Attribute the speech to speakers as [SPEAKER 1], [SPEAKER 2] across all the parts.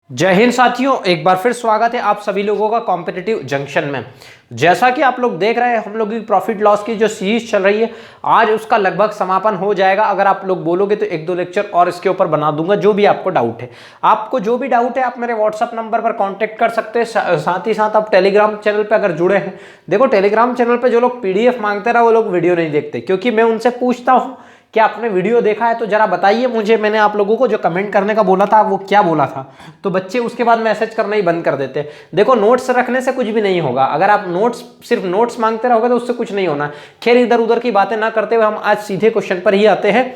[SPEAKER 1] जय हिंद साथियों, एक बार फिर स्वागत है आप सभी लोगों का कॉम्पिटिटिव जंक्शन में। जैसा कि आप लोग देख रहे हैं, हम लोग की प्रॉफिट लॉस की जो सीरीज चल रही है, आज उसका लगभग समापन हो जाएगा। अगर आप लोग बोलोगे तो एक दो लेक्चर और इसके ऊपर बना दूंगा। जो भी आपको डाउट है, आप मेरे व्हाट्सअप नंबर पर कांटेक्ट कर सकते हैं। साथ ही साथ आप टेलीग्राम चैनल पर अगर जुड़े हैं, देखो टेलीग्राम चैनल पर जो लोग पीडीएफ मांगते रहे वो लोग वीडियो नहीं देखते, क्योंकि मैं उनसे पूछता हूँ क्या आपने वीडियो देखा है तो जरा बताइए मुझे। मैंने आप लोगों को जो कमेंट करने का बोला था वो क्या बोला था, तो बच्चे उसके बाद मैसेज करना ही बंद कर देते हैं। देखो, नोट्स रखने से कुछ भी नहीं होगा। अगर आप सिर्फ नोट्स मांगते रहोगे तो उससे कुछ नहीं होना। खैर, इधर उधर की बातें ना करते हुए हम आज सीधे क्वेश्चन पर ही आते हैं।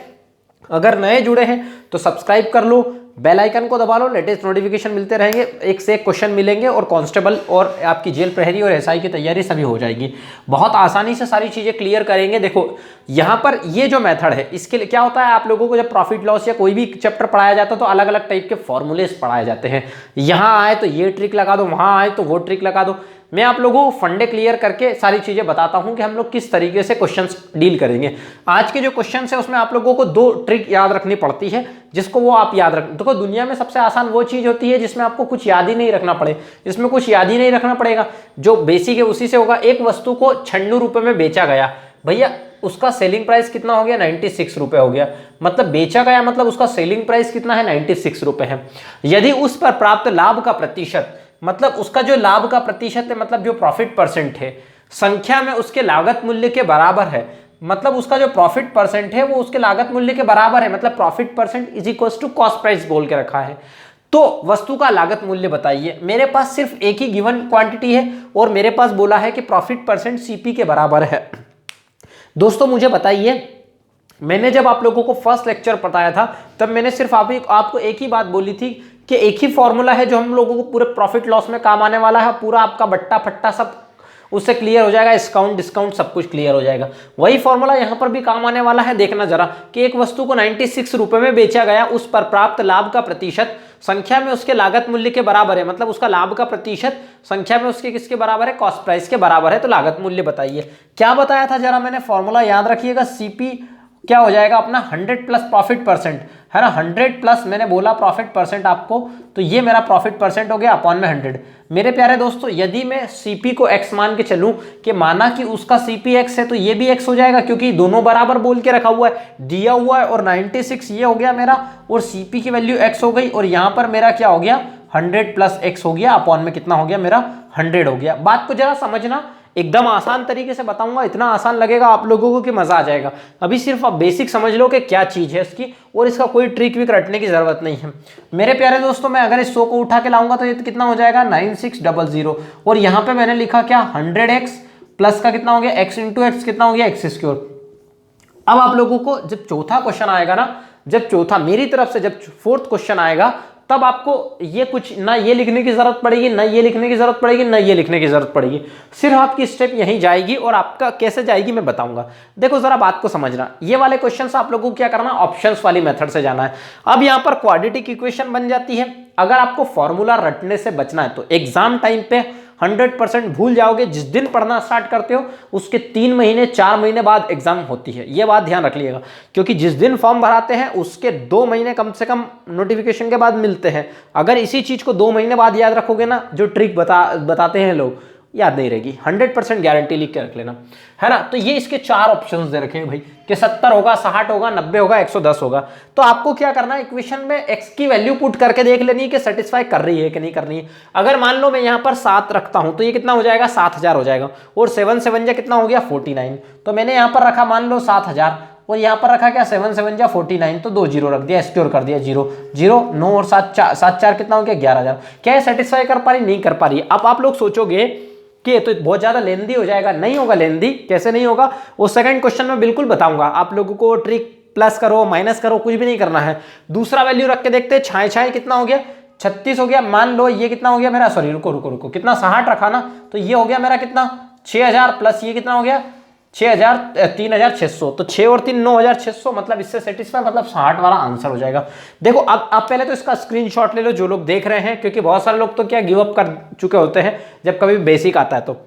[SPEAKER 1] अगर नए जुड़े हैं तो सब्सक्राइब कर लो, बेल आइकन को दबा लो, लेटेस्ट नोटिफिकेशन मिलते रहेंगे। एक से एक क्वेश्चन मिलेंगे और कांस्टेबल और आपकी जेल प्रहरी और एसआई की तैयारी सभी हो जाएगी। बहुत आसानी से सारी चीजें क्लियर करेंगे। देखो, यहाँ पर ये जो मेथड है, इसके लिए क्या होता है, आप लोगों को जब प्रॉफिट लॉस या कोई भी चैप्टर पढ़ाया जाता है तो अलग अलग टाइप के फॉर्मूलेस पढ़ाए जाते हैं। यहाँ आए तो ये ट्रिक लगा दो, वहां आए तो वो ट्रिक लगा दो। मैं आप लोगों को फंडे क्लियर करके सारी चीजें बताता हूं कि हम लोग किस तरीके से क्वेश्चंस डील करेंगे। आज के जो क्वेश्चंस है उसमें आप लोगों को दो ट्रिक याद रखनी पड़ती है, जिसको वो आप याद रख। देखो, दुनिया में सबसे आसान वो चीज होती है जिसमें आपको कुछ याद ही नहीं रखना पड़े। इसमें कुछ याद ही नहीं रखना पड़ेगा, जो बेसिक है उसी से होगा। एक वस्तु को 96 रुपए में बेचा गया, भैया उसका सेलिंग प्राइस कितना हो गया, 96 रुपए हो गया। मतलब बेचा गया, मतलब उसका सेलिंग प्राइस कितना है, 96 रुपए है। यदि उस पर प्राप्त लाभ का प्रतिशत, मतलब उसका जो लाभ का प्रतिशत है, मतलब जो प्रॉफिट परसेंट है, संख्या में उसके लागत मूल्य के बराबर है, मतलब उसका जो प्रॉफिट परसेंट है वो उसके लागत मूल्य के बराबर है, मतलब profit percent is equal to cost price बोल के रखा है, तो वस्तु का लागत मूल्य बताइए। मेरे पास सिर्फ एक ही गिवन क्वांटिटी है और मेरे पास बोला है कि प्रॉफिट परसेंट सीपी के बराबर है। दोस्तों मुझे बताइए, मैंने जब आप लोगों को फर्स्ट लेक्चर बताया था तब मैंने सिर्फ आपको एक ही बात बोली थी कि एक ही फॉर्मूला है जो हम लोगों को पूरे प्रॉफिट लॉस में काम आने वाला है। पूरा आपका बट्टा फट्टा सब उससे क्लियर हो जाएगा, डिस्काउंट डिस्काउंट सब कुछ क्लियर हो जाएगा। वही फॉर्मूला यहां पर भी काम आने वाला है। देखना जरा कि एक वस्तु को 96 रुपए में बेचा गया, उस पर प्राप्त लाभ का प्रतिशत संख्या में उसके लागत मूल्य के बराबर है, मतलब उसका लाभ का प्रतिशत संख्या में उसके किसके बराबर है, कॉस्ट प्राइस के बराबर है। तो लागत मूल्य बताइए। क्या बताया था जरा मैंने, फॉर्मूला याद रखिएगा। सीपी क्या हो जाएगा अपना 100 प्लस प्रॉफिट परसेंट, है ना। 100 प्लस मैंने बोला प्रॉफिट परसेंट आपको, तो ये मेरा प्रॉफिट परसेंट हो गया अपॉन में 100। मेरे प्यारे दोस्तों, यदि मैं सीपी को x मान के चलूं कि माना कि उसका सीपी x है, तो ये भी x हो जाएगा, क्योंकि दोनों बराबर बोल के रखा हुआ है, दिया हुआ है। और 96 ये हो गया मेरा, और सीपी की वैल्यू x हो गई, और यहां पर मेरा क्या हो गया, 100 प्लस x हो गया अपॉन में कितना हो गया मेरा, 100 हो गया। बात को जरा समझना, एकदम आसान तरीके से बताऊंगा, इतना आसान लगेगा आप लोगों को कि मजा आ जाएगा। अभी सिर्फ आप बेसिक समझ लो कि क्या चीज है इसकी, और इसका कोई ट्रिक विक रटने की जरूरत नहीं है। मेरे प्यारे दोस्तों, मैं अगर इस 100 को उठा के लाऊंगा तो ये कितना हो जाएगा, 9600, और यहां पे मैंने लिखा क्या, 100x प्लस का कितना हो गया, x इंटू एक्स कितना हो गया, x²। अब आप लोगों को जब चौथा क्वेश्चन आएगा ना, जब चौथा मेरी तरफ से जब फोर्थ क्वेश्चन आएगा, तब आपको ये कुछ ना ये लिखने की जरूरत पड़ेगी, ना ये लिखने की जरूरत पड़ेगी, ना ये लिखने की जरूरत पड़ेगी। सिर्फ आपकी स्टेप यहीं जाएगी, और आपका कैसे जाएगी मैं बताऊंगा। देखो जरा बात को समझना, ये वाले क्वेश्चंस आप लोगों को क्या करना, ऑप्शंस वाली मेथड से जाना है। अब यहां पर क्वाड्रेटिक इक्वेशन बन जाती है। अगर आपको फॉर्मूला रटने से बचना है तो एग्जाम टाइम पे 100% भूल जाओगे। जिस दिन पढ़ना स्टार्ट करते हो उसके 3 महीने 4 महीने बाद एग्जाम होती है, ये बात ध्यान रख लिएगा। क्योंकि जिस दिन फॉर्म भराते हैं उसके 2 महीने कम से कम नोटिफिकेशन के बाद मिलते हैं। अगर इसी चीज को 2 महीने बाद याद रखोगे ना, जो ट्रिक बताते हैं लोग, याद नहीं रहेगी। 100% गारंटी लिख के रख लेना, है ना। तो ये इसके 4 ऑप्शंस दे रखे हैं भाई, कि 70 होगा, 60 होगा, 90 होगा, 110 होगा। तो आपको क्या करना है, इक्वेशन में x की वैल्यू पुट करके देख लेनी है कि सेटिस्फाई कर रही है कि नहीं कर रही है। अगर मान लो मैं यहाँ पर 7 रखता हूं तो ये कितना हो जाएगा, 7000 हो जाएगा, और 7 7 जा कितना हो गया, 49। तो मैंने यहाँ पर रखा मान लो 7000, और यहाँ पर रखा क्या, 7 7 जा 49, तो 2 जीरो रख दिया, स्क्योर कर दिया, 0 0 9 और 7 4 कितना हो गया, 11000। क्या है, सेटिस्फाई कर पा रही, नहीं कर पा रही। अब आप लोग सोचोगे कि तो बहुत ज्यादा लेंदी हो जाएगा, नहीं होगा लेंदी। कैसे नहीं होगा, वो सेकंड क्वेश्चन में बिल्कुल बताऊंगा आप लोगों को। ट्रिक प्लस करो माइनस करो कुछ भी नहीं करना है। दूसरा वैल्यू रख के देखते हैं, छाए छाए कितना हो गया, 36 हो गया। मान लो ये कितना हो गया मेरा, सॉरी रुको रुको रुको, कितना 60 रखा ना, तो ये हो गया मेरा कितना, 6000 प्लस ये कितना हो गया, 6000 3600, तो 6 और 3 9600, मतलब इससे सेटिस्फाई, मतलब 60 वाला आंसर हो जाएगा। देखो अब आप पहले तो इसका स्क्रीनशॉट ले लो जो लोग देख रहे हैं, क्योंकि बहुत सारे लोग तो क्या गिव अप कर चुके होते हैं जब कभी बेसिक आता है तो।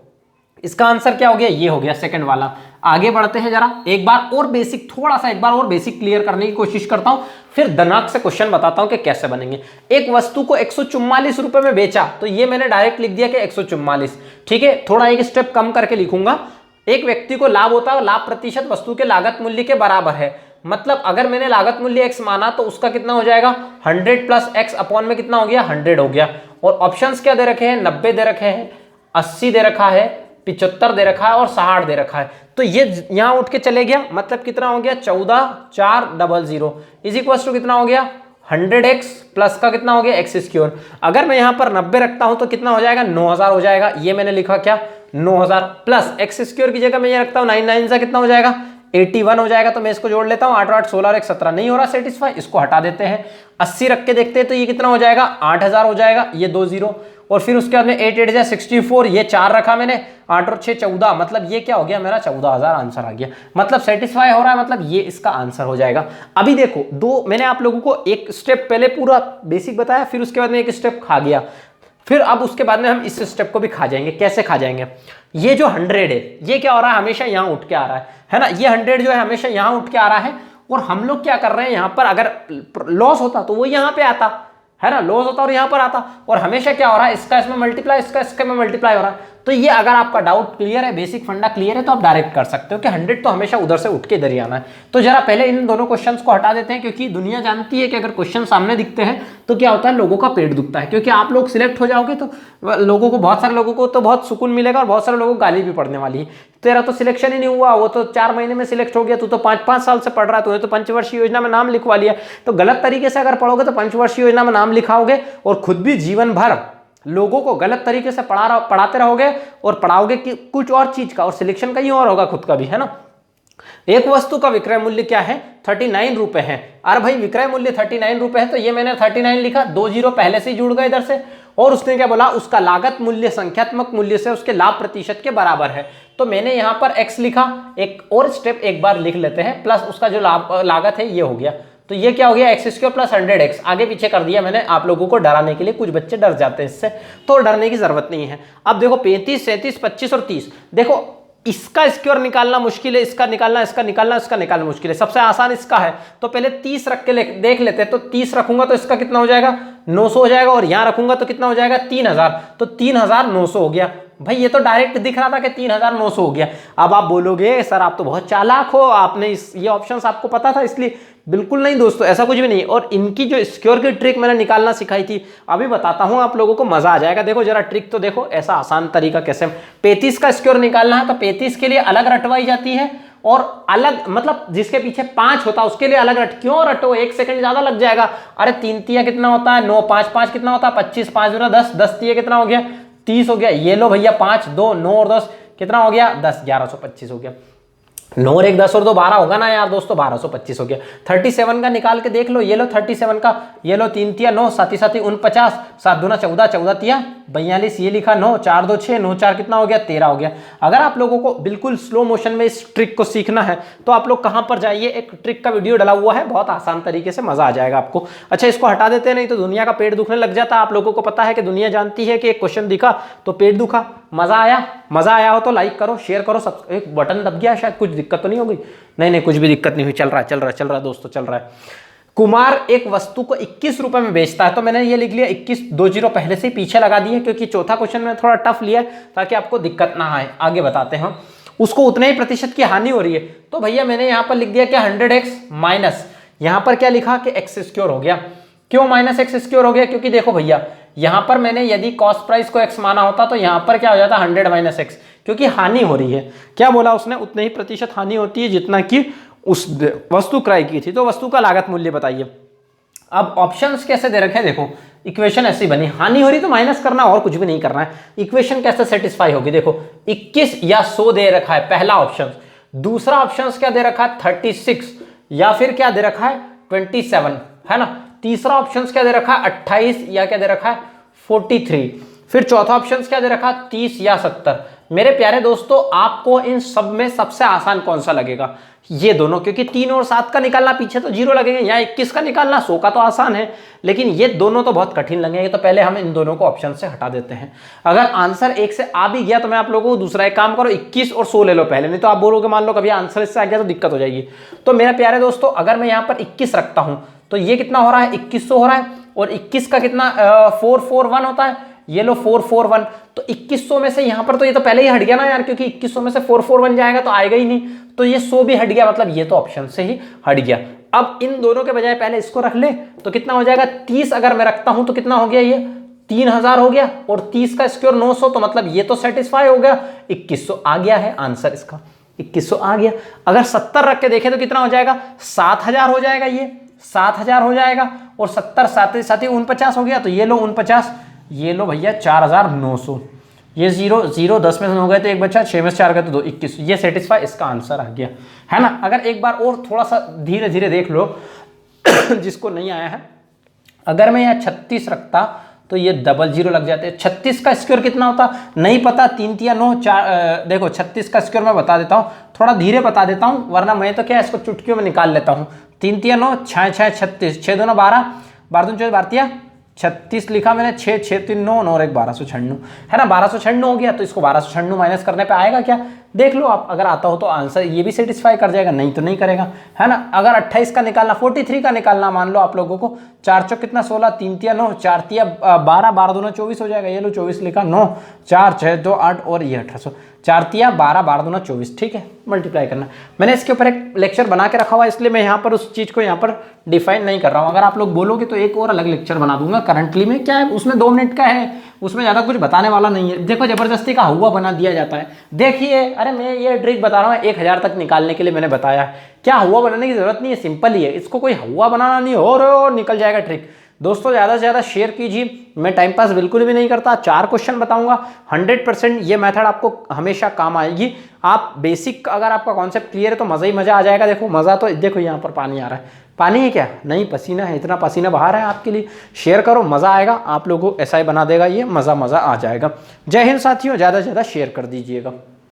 [SPEAKER 1] इसका आंसर क्या हो गया, ये हो गया सेकंड वाला। आगे बढ़ते हैं जरा, एक बार और बेसिक, थोड़ा सा एक बार और बेसिक क्लियर करने की कोशिश करता हूं, फिर दिमाग से क्वेश्चन बताता हूं कि कैसे बनेंगे। एक वस्तु को 144 रुपए में बेचा, तो ये मैंने डायरेक्ट लिख दिया कि 144, ठीक है। थोड़ा एक स्टेप कम करके लिखूंगा। एक व्यक्ति को लाभ होता है, लाभ प्रतिशत वस्तु के लागत मूल्य के बराबर है। मतलब अगर मैंने लागत मूल्य x माना तो उसका कितना हो जाएगा, 100 प्लस x अपॉन में कितना हो गया, 100 हो गया। और ऑप्शंस क्या दे रखे हैं, 90 दे रखे हैं, 80 दे रखा है, 75 दे रखा है और 60 दे रखा है। तो ये यहां उठ के चले गया, मतलब कितना हो गया, 14,400 इज इक्वल टू कितना हो गया, 100x प्लस का कितना हो गया, एक्स स्क्वायर। अगर मैं यहां पर 90 रखता हूं तो कितना हो जाएगा, 9000 हो जाएगा। ये मैंने लिखा क्या, 9000 प्लस एक्स स्क्वायर की जगह मैं ये रखता हूं 9 से कितना हो जाएगा, 81 हो जाएगा। तो मैं इसको जोड़ लेता हूं, 8 8 16 और 1 17, नहीं हो रहा सेटिस्फाई, इसको हटा देते हैं। 80 रख के देखते हैं तो ये कितना हो जाएगा, 8000 हो जाएगा, ये 2 0। और फिर उसके बाद में 8 8 64, ये 4 रखा मैंने, 8 और 6 14, मतलब ये क्या हो गया मेरा, 14000 आंसर आ गया। मतलब सेटिस्फाई हो रहा है, मतलब ये इसका आंसर हो जाएगा। अभी देखो, दो मैंने आप लोगों को एक स्टेप पहले पूरा बेसिक बताया, फिर उसके बाद में एक स्टेप खा गया, फिर अब उसके बाद में हम इस स्टेप को भी खा जाएंगे। कैसे खा जाएंगे, ये जो 100 है ये क्या हो रहा है, हमेशा यहाँ उठ के आ रहा है ना, ये 100 जो है हमेशा यहाँ उठ के आ रहा है। और हम लोग क्या कर रहे हैं, यहाँ पर अगर लॉस होता तो वो यहाँ पे आता है ना, लॉस होता और यहाँ पर आता, और हमेशा क्या हो रहा है, इसका इसमें मल्टीप्लाई, इसका इसके में मल्टीप्लाई हो रहा है। तो ये अगर आपका डाउट क्लियर है, बेसिक फंडा क्लियर है, तो आप डायरेक्ट कर सकते हो कि 100 तो हमेशा उधर से उठ के इधर ही आना है। तो जरा पहले इन दोनों क्वेश्चंस को हटा देते हैं, क्योंकि दुनिया जानती है कि अगर क्वेश्चन सामने दिखते हैं तो क्या होता है, लोगों का पेट दुखता है। क्योंकि आप लोग सिलेक्ट हो जाओगे तो लोगों को, बहुत सारे लोगों को तो बहुत सुकून मिलेगा, और बहुत सारे लोगों को गाली भी पड़ने वाली है। तेरा तो सिलेक्शन ही नहीं हुआ, वो तो 4 महीने में सिलेक्ट हो गया, तू तो 5-5 साल से पढ़ रहा है, तूने तो पंचवर्षीय योजना में नाम लिखवा लिया। तो गलत तरीके से अगर पढ़ोगे तो पंचवर्षीय योजना में नाम लिखाओगे, और खुद भी जीवन भर लोगों को गलत तरीके से पढ़ाते रहोगे, और पढ़ाओगे कि कुछ और चीज का, और सिलेक्शन कहीं और होगा खुद का भी, है ना। एक वस्तु का विक्रय मूल्य क्या है, 39 रुपए है। अरे भाई विक्रय मूल्य 39 रुपए है, तो ये मैंने 39 लिखा, 2 0 पहले से ही जुड़ गए इधर से। और उसने क्या बोला, उसका लागत मूल्य संख्यात्मक मूल्य से उसके लाभ प्रतिशत के बराबर है। तो मैंने यहां पर x लिखा, एक और स्टेप एक बार लिख लेते हैं, प्लस उसका जो लागत है ये हो गया। तो ये क्या हो गया, एक्स स्क्वायर प्लस 100x, आगे पीछे कर दिया मैंने आप लोगों को डराने के लिए, कुछ बच्चे डर जाते हैं इससे, तो डरने की जरूरत नहीं है। अब देखो 35 37 25 और 30, देखो इसका स्क्वायर निकालना मुश्किल है, इसका निकालना, इसका निकालना, इसका निकालना मुश्किल है। सबसे आसान इसका है, तो पहले 30 रख के देख लेते हैं। तो 30 रखूंगा तो इसका कितना हो जाएगा, 900 हो जाएगा, और यहां रखूंगा तो कितना हो जाएगा, 3000, तो 3900 हो गया। भाई ये तो डायरेक्ट दिख रहा था कि 3900 हो गया। अब आप बोलोगे सर आप तो बहुत चालाक हो, आपने ये ऑप्शंस आपको पता था इसलिए। बिल्कुल नहीं दोस्तों, ऐसा कुछ भी नहीं। और इनकी जो स्क्वायर की ट्रिक मैंने निकालना सिखाई थी, अभी बताता हूं, आप लोगों को मजा आ जाएगा। देखो जरा ट्रिक तो देखो, ऐसा आसान तरीका कैसे। 35 का स्क्वायर निकालना है, तो 35 के लिए अलग रटवाई जाती है, और अलग मतलब जिसके पीछे 5 होता है उसके लिए अलग रट। क्यों रटो, 1 सेकंड ज्यादा लग जाएगा। अरे 3 तिया कितना होता है, 9 5 5 कितना होता है, 25 5 10 10 तिया कितना हो गया, 30 हो गया। ये लो भैया 5 2 9 और 10 कितना हो गया, 10 1125 हो गया। 9 और 1 10 और 2 12 होगा ना यार दोस्तों, 1225 हो गया। 37 का निकाल के देख लो, ये लो 37 का, ये लो 3 तिया 9, साथी साथी 49, 7 दूना 14, 14 तिया 42, ये लिखा 9, 4 2 6, 9 4 कितना हो गया, 13 हो गया। अगर आप लोगों को बिल्कुल स्लो मोशन में इस ट्रिक को सीखना है तो आप लोग कहां पर जाइए, एक ट्रिक का वीडियो डला हुआ है, बहुत आसान तरीके से, मजा आ जाएगा आपको। अच्छा इसको हटा देते हैं, नहीं तो दुनिया का पेट दुखने लग जाता। आप लोगों को पता है कि दुनिया जानती है कि एक क्वेश्चन दिखा तो पेट दुखा। मजा आया हो तो लाइक करो, शेयर करो, एक बटन दब गया शायद, कुछ दिक्कत तो नहीं हो गई, नहीं कुछ भी दिक्कत नहीं हुई, चल रहा है दोस्तों, चल रहा है। कुमार एक वस्तु को 21 रुपए में बेचता है, तो मैंने ये लिख लिया 21, 2 0 पहले से ही पीछे लगा दिए, क्योंकि चौथा क्वेश्चन में थोड़ा टफ लिया है ताकि आपको दिक्कत ना आए। आगे बताते हैं, उसको उतने ही प्रतिशत की हानि हो रही है, तो भैया मैंने यहां पर लिख दिया क्या, 100x माइनस, यहां पर क्या लिखा कि एक्स स्क्वायर हो गया। क्यों माइनस एक्स स्क्वायर हो गया, क्योंकि देखो भैया यहां पर मैंने यदि कॉस्ट प्राइस को x माना होता तो यहां पर क्या हो जाता, 100 माइनस एक्स, क्योंकि हानि हो रही है। क्या बोला उसने, उतने ही प्रतिशत हानि होती है जितना कि उस वस्तु क्रय की थी। तो वस्तु का लागत मूल्य बताइए। अब ऑप्शंस कैसे दे रखे हैं, देखो इक्वेशन ऐसी बनी, हानि हो रही तो माइनस करना, और कुछ भी नहीं करना है। इक्वेशन कैसे सेटिस्फाई होगी, देखो 21 या 100 दे रखा है पहला ऑप्शन, दूसरा ऑप्शन क्या दे रखा है 36, या फिर क्या दे रखा है 27, है ना। तीसरा ऑप्शन क्या दे रखा है 28, या क्या दे रखा है 43, फिर चौथा ऑप्शन क्या दे रखा, 30 या 70। मेरे प्यारे दोस्तों, आपको इन सब में सबसे आसान कौन सा लगेगा, ये दोनों, क्योंकि 3 और 7 का निकालना पीछे तो 0 लगेंगे, यहाँ 21 का निकालना 100 का तो आसान है, लेकिन ये दोनों तो बहुत कठिन लगेंगे। तो पहले हम इन दोनों को ऑप्शन से हटा देते हैं। अगर आंसर 1 से आ भी गया तो मैं आप लोगों को दूसरा एक काम करो, 21 और 100 ले लो पहले, नहीं तो आप बोलोगे मान लो कभी आंसर इससे आ गया तो दिक्कत हो जाएगी। तो मेरे प्यारे दोस्तों, अगर मैं यहाँ पर 21 रखता हूं तो ये कितना हो रहा है, 2100 हो रहा है, और 21 का कितना 441 होता है, ये लो 441। तो 2100 में से यहां पर तो ये तो पहले ही हट गया ना यार, क्योंकि 2100 में से 441 जाएगा तो आएगा ही नहीं, तो ये 100 भी हट गया, मतलब ये तो ऑप्शन से ही हट गया। अब इन दोनों के बजाय पहले इसको रख ले तो कितना हो जाएगा, 30 अगर मैं रखता हूं तो कितना हो गया, ये 3000 हो गया, और 30 का स्क्वायर 900, तो मतलब ये तो सेटिस्फाई हो गया, 2100 आ गया है आंसर इसका, 2100 आ गया। अगर 70 रख के देखें तो कितना हो जाएगा, 7000 हो जाएगा, ये 7000 हो जाएगा, और 70 साथ ही 49 हो गया, तो ये लो 49, ये लो भैया 4900, ये 0 0 10 में से हो गए तो एक बच्चा, 6 में से 4 गए तो 2, 21, ये सेटिस्फाई इसका आंसर आ गया, है ना। अगर एक बार और थोड़ा सा धीरे धीरे देख लो जिसको नहीं आया है, अगर मैं यहाँ 36 रखता तो ये 00 लग जाते। 36 का स्क्वायर कितना होता नहीं पता, 3 3 9 4, देखो 36 का स्क्वायर मैं बता देता हूँ, थोड़ा धीरे बता देता हूँ, वरना मैं तो क्या इसको चुटकियों में निकाल लेता हूँ। 3 3 9 6 6 36, 6 2 9 12, 12 2 24 36 लिखा मैंने, 6 6 3 9 9 और 1 1296, है ना, 1296 हो गया। तो इसको 1296 माइनस करने पे आएगा क्या, देख लो आप, अगर आता हो तो आंसर ये भी सेटिस्फाई कर जाएगा, नहीं तो नहीं करेगा, है ना। अगर 28 का निकालना, 43 का निकालना मान लो आप लोगों को, 4 चौक कितना 16, 3 3 9, 4 3 12, 12 2 24 हो जाएगा, ये लो 24 लिखा, 9 4 6 2 8 और ये 1800, 4 3 12, 12 2 24, ठीक है, मल्टीप्लाई करना। मैंने इसके ऊपर एक लेक्चर बना के रखा हुआ है, इसलिए मैं यहाँ पर उस चीज़ को यहाँ पर डिफाइन नहीं कर रहा हूँ। अगर आप लोग बोलोगे तो एक और अलग लेक्चर बना दूंगा, करंटली में क्या है, उसमें 2 मिनट का है, उसमें ज़्यादा कुछ बताने वाला नहीं है। देखो जबरदस्ती का हुआ बना दिया जाता है, देखिए, अरे मैं ये ट्रिक बता रहा हूँ 1000 तक निकालने के लिए मैंने बताया है, क्या हुआ बनाने की जरूरत नहीं है, सिंपल ही है, इसको कोई हुआ बनाना नहीं हो रहा हो, निकल जाएगा ट्रिक। दोस्तों ज़्यादा से ज़्यादा शेयर कीजिए, मैं टाइम पास बिल्कुल भी नहीं करता, 4 क्वेश्चन बताऊंगा, 100% ये मेथड आपको हमेशा काम आएगी। आप बेसिक अगर आपका कॉन्सेप्ट क्लियर है तो मज़ा ही मज़ा आ जाएगा। देखो मज़ा तो, देखो यहाँ पर पानी आ रहा है, पानी है क्या, नहीं पसीना है, इतना पसीना बहा रहा है आपके लिए। शेयर करो, मज़ा आएगा, आप लोगों को ऐसा ही बना देगा ये, मज़ा आ जाएगा। जय हिंद साथियों, ज़्यादा से ज़्यादा शेयर कर दीजिएगा।